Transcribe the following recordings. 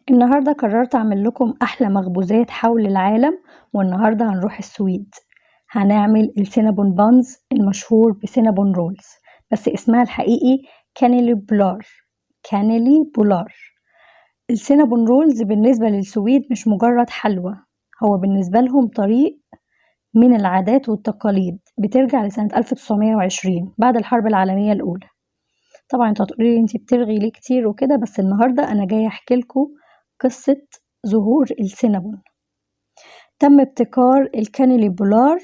النهاردة قررت أعمل لكم أحلى مخبوزات حول العالم، والنهاردة هنروح السويد. هنعمل السينابون بانز المشهور بسينابون رولز، بس اسمها الحقيقي كانيلي بولار. كانيلي بولار. السينابون رولز بالنسبة للسويد مش مجرد حلوى، هو بالنسبة لهم طريق من العادات والتقاليد بترجع لسنة 1920 بعد الحرب العالمية الأولى. طبعا انتوا هتقولي لي انتي بترغي ليه كتير وكده، بس النهارده انا جايه احكي لكم قصه ظهور السينابون. تم ابتكار الكانيلي بولار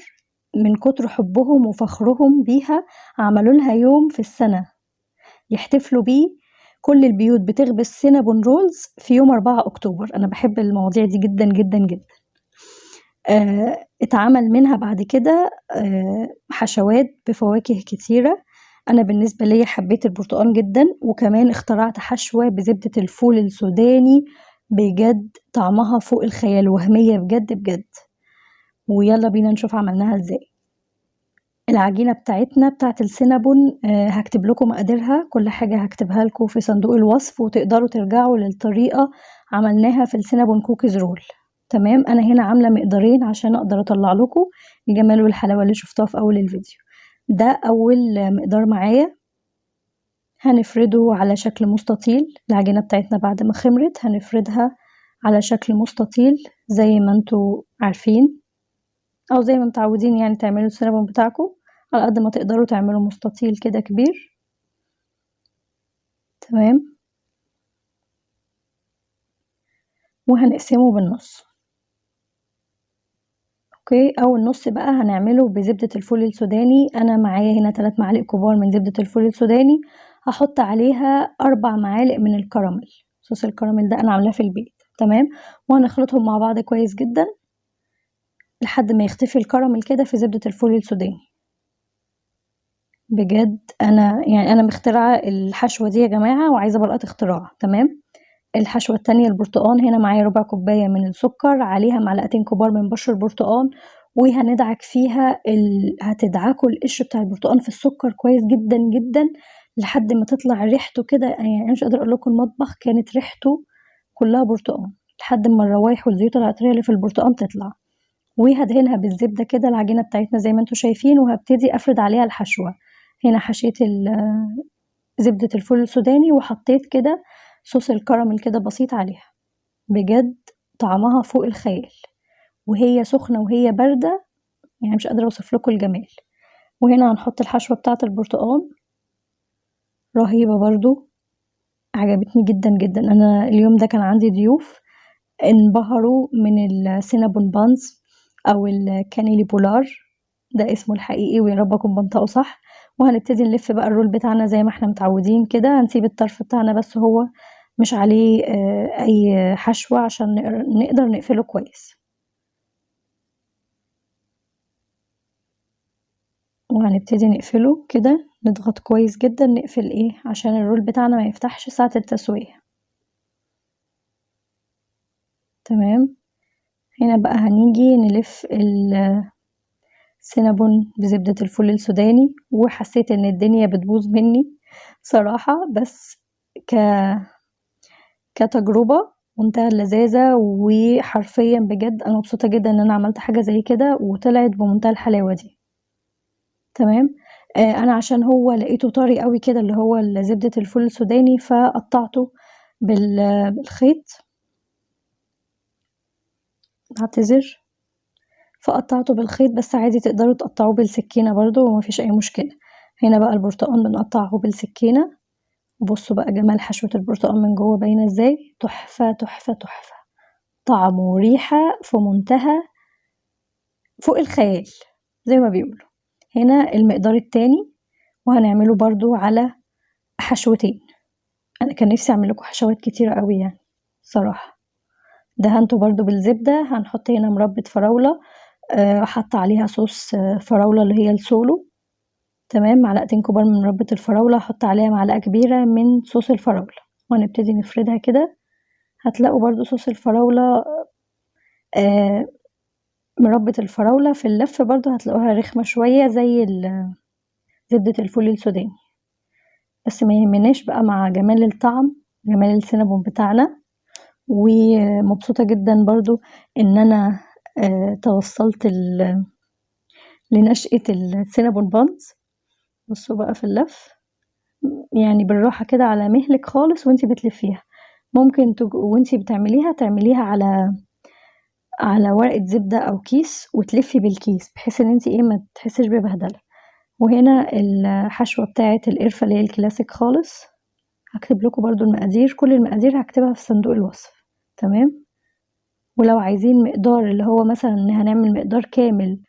من كتر حبهم وفخرهم بيها، عملوا لها يوم في السنه يحتفلوا بيه. كل البيوت بتخبز سينابون رولز في يوم 4 اكتوبر. انا بحب المواضيع دي جدا جدا جدا. اتعمل منها بعد كده حشوات بفواكه كتيرة. أنا بالنسبة لي حبيت البرتقال جدا، وكمان اخترعت حشوة بزبدة الفول السوداني، بجد طعمها فوق الخيال، وهمية بجد بجد. ويلا بينا نشوف عملناها ازاي. العجينة بتاعتنا بتاعت السينابون هكتب لكم مقاديرها، كل حاجة هكتبها لكم في صندوق الوصف، وتقدروا ترجعوا للطريقة عملناها في السينابون كوكيز رول. تمام. انا هنا عاملة مقدارين عشان اقدر اطلع لكم الجمال والحلاوة اللي شفتوها في اول الفيديو. ده اول مقدار معايا، هنفرده على شكل مستطيل. العجينة بتاعتنا بعد ما خمرت هنفردها على شكل مستطيل زي ما انتوا عارفين، او زي ما متعودين يعني تعملوا السينابون بتاعكم. على قد ما تقدروا تعملوا مستطيل كده كبير. تمام. وهنقسمه بالنص. اوكي. اول نص بقى هنعمله بزبدة الفول السوداني. انا معايا هنا 3 معالق كبار من زبدة الفول السوداني، هحط عليها 4 معالق من الكراميل. صوص الكراميل ده انا عاملاه في البيت. تمام. وهنخلطهم مع بعض كويس جدا لحد ما يختفي الكراميل كده في زبدة الفول السوداني. بجد انا مخترعة الحشوة دي يا جماعة، وعايزة براءة اختراع. تمام. الحشوة التانية البرتقان، هنا معايا ربع كوباية من السكر، عليها معلقتين كبار من بشر البرتقان، وهندعك فيها هتدعكوا القشر بتاع البرتقان في السكر كويس جدا جدا لحد ما تطلع ريحته كده. يعني انا مش قادرة اقول لكم، المطبخ كانت ريحته كلها برتقان لحد ما الروايح والزيوت العطرية اللي في البرتقان تطلع. وهدهنها بالزبدة كده العجينة بتاعتنا زي ما انتوا شايفين، وهبتدي افرد عليها الحشوة. هنا حشيت زبدة الفول السوداني، وحطيت كده صوص الكراميل كده بسيط عليها. بجد طعمها فوق الخيال، وهي سخنة وهي باردة، يعني مش قادرة اوصف لكم الجمال. وهنا هنحط الحشوة بتاعة البرتقال، رهيبة برضو، عجبتني جدا جدا. انا اليوم ده كان عندي ضيوف انبهروا من السينابون بانز او الكانيلي بولار، ده اسمه الحقيقي، ويا رب اكون بنطقه صح. وهنبتدي نلف بقى الرول بتاعنا زي ما احنا متعودين كده. هنسيب الطرف بتاعنا بس هو مش عليه اي حشوة عشان نقدر نقفله كويس. وهنبتدي نقفله كده، نضغط كويس جدا، نقفل عشان الرول بتاعنا ما يفتحش ساعة التسوية. تمام. هنا بقى هنيجي نلف السينابون بزبدة الفول السوداني، وحسيت ان الدنيا بتبوظ مني صراحة، بس ك كتجربة منتهى اللذاذة. وحرفيا بجد انا مبسوطة جدا ان انا عملت حاجة زي كده وطلعت بمنتهى الحلاوة دي. تمام. انا عشان هو لقيته طري قوي كده، اللي هو زبدة الفول السوداني، فقطعته بالخيط. اعتذر. فقطعته بالخيط، بس عادي تقدروا تقطعوه بالسكينة برضو ومفيش اي مشكلة. هنا بقى البرتقال بنقطعه بالسكينة. بصوا بقى جمال حشوة البرتقال من جوه باينة ازاي، تحفة تحفة تحفة. طعم وريحة في منتهى فوق الخيال زي ما بيقولوا. هنا المقدار التاني، وهنعمله برضو على حشوتين. انا كان نفسي اعمل لكم حشوات كتيرة قوي يعني صراحة. دهنته برضو بالزبدة. هنحط هنا مربى فراولة، حط عليها صوص فراولة اللي هي السولو. تمام. معلقتين كبار من مربى الفراولة، احط عليها معلقة كبيرة من صوص الفراولة، وهنبتدي نفردها كده. هتلاقوا برضو صوص الفراولة، مربى الفراولة في اللف برضو هتلاقوها رخمة شوية زي زبدة الفول السوداني، بس ما يهمناش بقى مع جمال الطعم، جمال السينابون بتاعنا. ومبسوطة جدًا برضه إن أنا توصّلت لنشأة الcinnamon buns. بُصّوا بقى في اللَّف، يعني بالراحة كده على مهلِك خالص وأنتِ بتلفّيها، ممكن وأنتِ بتعمليها تعمليها على ورقة زبدة أو كيس وتلفّي بالكيس، بحيث إن أنتِ ما تحسّيش ببهدلة. وهنا الحشوة بتاعة القرفة اللي هي الكلاسيك خالص، هاكتب لكم برضه المقادير، كل المقادير هاكتبها في صندوق الوصف، تمام؟ ولو عايزين مقدار اللي هو مثلًا هنعمل مقدار كامل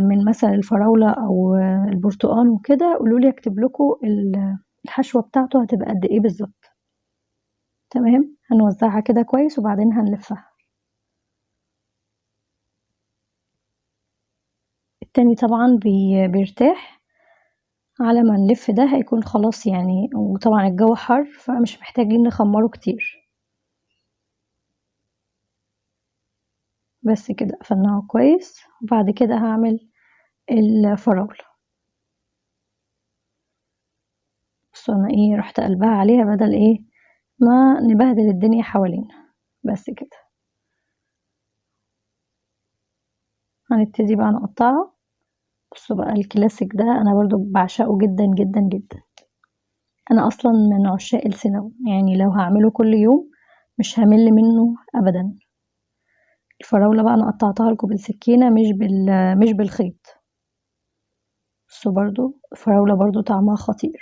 من مثلًا الفراولة أو البرتقان وكده، قولوا لي أكتب لكم الحشوة بتاعته هتبقى قد إيه بالضبط، تمام؟ هنوزّعها كده كويس وبعدين هنلفّها. التاني طبعًا بيرتاح، على ما نلِف ده هيكون خلاص يعني، وطبعًا الجو حَر فمش محتاجين نخمّره كتير. بس كده قفلناها كويس، وبعد كده هاعمل الفراولة. بُصّوا أنا رُحت قالباها عليها بدل ما نبهدل الدنيا حوالينا، بس كده. هنبتدي بقى نقطّعها. بُصّوا بقى الكلاسيك ده أنا برضه باعشقه جدًا، جدًا، جدًا. أنا أصلًا من عشاق السينابون، يعني لو هاعمله كل يوم مش هامِل منه أبدًا. الفراولة بقى أنا قطّعتها لكم بالسكينة مش بالخيط. بُصّوا برضه الفراولة برضه طعمها خطير،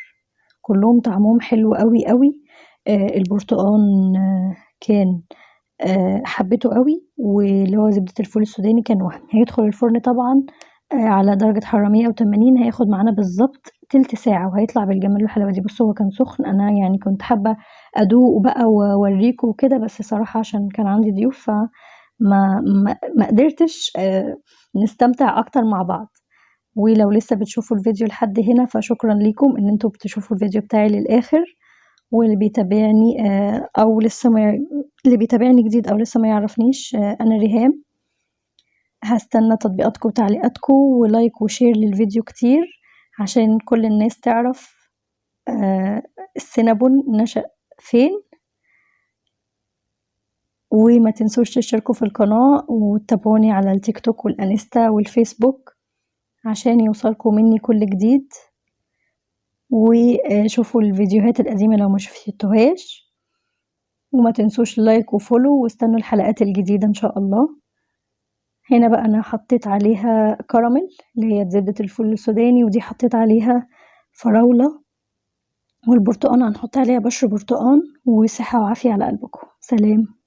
كلّهم طعمهم حلو أوي، أوي. البرتقان كان حبيته أوي، واللي هو زبدة الفول السوداني كان وهمي. هيدخل الفرن طبعًا على درجة حرارة 180، هياخد معانا بالضبط تِلت ساعة وهيطلع بالجمال والحلاوة دي. بُصّوا هو كان سُخن، أنا يعني كنت حابة أدوقه بقى وأورّيكم وكده، بس صراحة عشان كان عندي ضيوف ما قدرتش نستمتع أكتر مع بعض. ولو لسه بتشوفوا الفيديو لحد هنا فشكرًا ليكم إن أنتم بتشوفوا الفيديو بتاعي للآخر، واللي بيتابعني أو لسه ما اللي بيتابعني جديد أو لسه ما يعرفنيش، أنا ريهام. هاستنى تطبيقاتكم وتعليقاتكم ولايك وشير للفيديو كتير عشان كل الناس تعرف السينابون نشأ فين. وما تنسوش تشتركوا في القناة وتتابعوني على التيك توك والإنستا والفيسبوك عشان يوصلكم مني كل جديد. وشوفوا الفيديوهات القديمة لو ما شفتوهاش، وما تنسوش لايك وفولو واستنوا الحلقات الجديدة إن شاء الله. هنا بقى أنا حطيت عليها كراميل اللي هي زبدة الفول السوداني، ودي حطيت عليها فراولة، والبرتقان هنحط عليها بشر برتقان. وصحة وعافية على قلبكم. سلام.